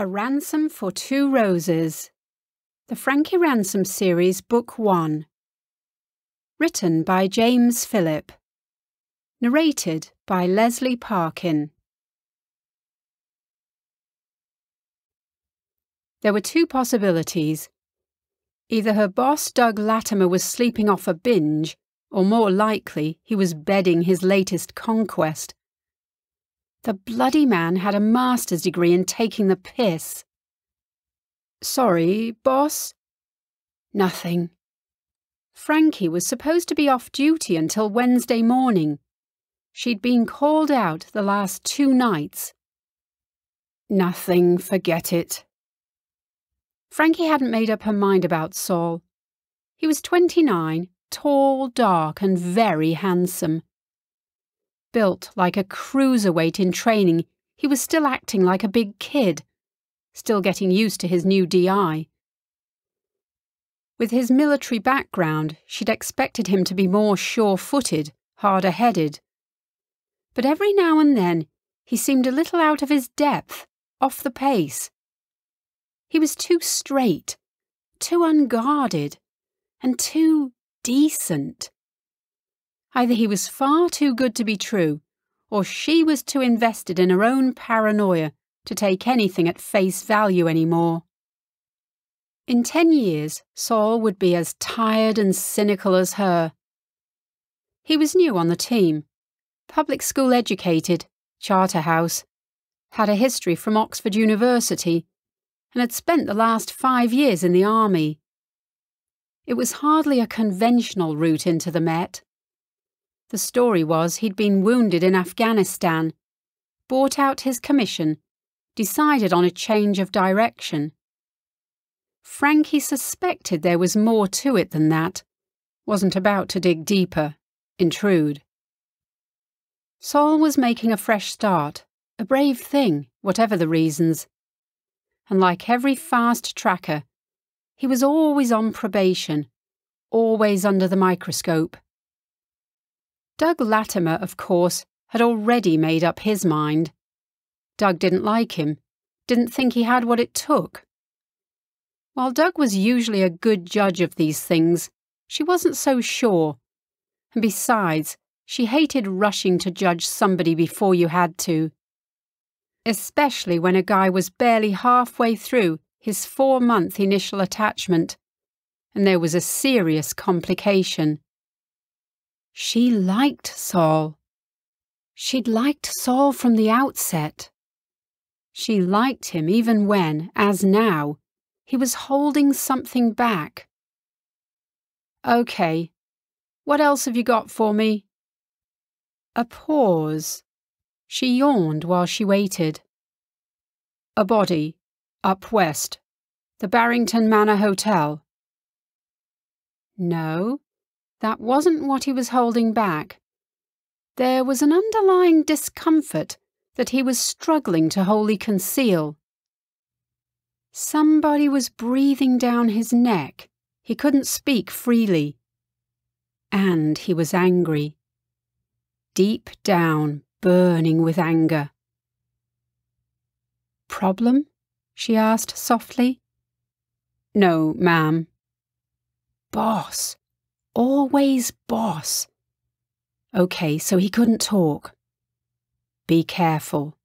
A Ransom for Two Roses. The Frankie Ransom Series, Book 1. Written by James Phillip. Narrated by Lesley Parkin. There were two possibilities. Either her boss, Doug Latimer, was sleeping off a binge, or more likely, he was bedding his latest conquest. The bloody man had a master's degree in taking the piss. Sorry, boss? Nothing. Frankie was supposed to be off duty until Wednesday morning. She'd been called out the last 2 nights. Nothing, forget it. Frankie hadn't made up her mind about Saul. He was 29, tall, dark, and very handsome. Built like a cruiserweight in training, he was still acting like a big kid, still getting used to his new DI. With his military background, she'd expected him to be more sure-footed, harder-headed. But every now and then, he seemed a little out of his depth, off the pace. He was too straight, too unguarded, and too decent. Either he was far too good to be true, or she was too invested in her own paranoia to take anything at face value anymore. In 10 years, Saul would be as tired and cynical as her. He was new on the team, public school educated, Charterhouse, had a history from Oxford University, and had spent the last 5 years in the army. It was hardly a conventional route into the Met. The story was he'd been wounded in Afghanistan, bought out his commission, decided on a change of direction. Frankie suspected there was more to it than that, wasn't about to dig deeper, intrude. Saul was making a fresh start, a brave thing, whatever the reasons. And like every fast tracker, he was always on probation, always under the microscope. Doug Latimer, of course, had already made up his mind. Doug didn't like him, didn't think he had what it took. While Doug was usually a good judge of these things, she wasn't so sure. And besides, she hated rushing to judge somebody before you had to. Especially when a guy was barely halfway through his 4-month initial attachment, and there was a serious complication. She liked Saul. She'd liked Saul from the outset. She liked him even when, as now, he was holding something back. Okay, what else have you got for me? A pause. She yawned while she waited. A body, up west, the Barrington Manor Hotel. No, that wasn't what he was holding back. There was an underlying discomfort that he was struggling to wholly conceal. Somebody was breathing down his neck. He couldn't speak freely. And he was angry. Deep down, burning with anger. Problem? She asked softly. No, ma'am. Boss. Always boss. Okay, so he couldn't talk. Be careful.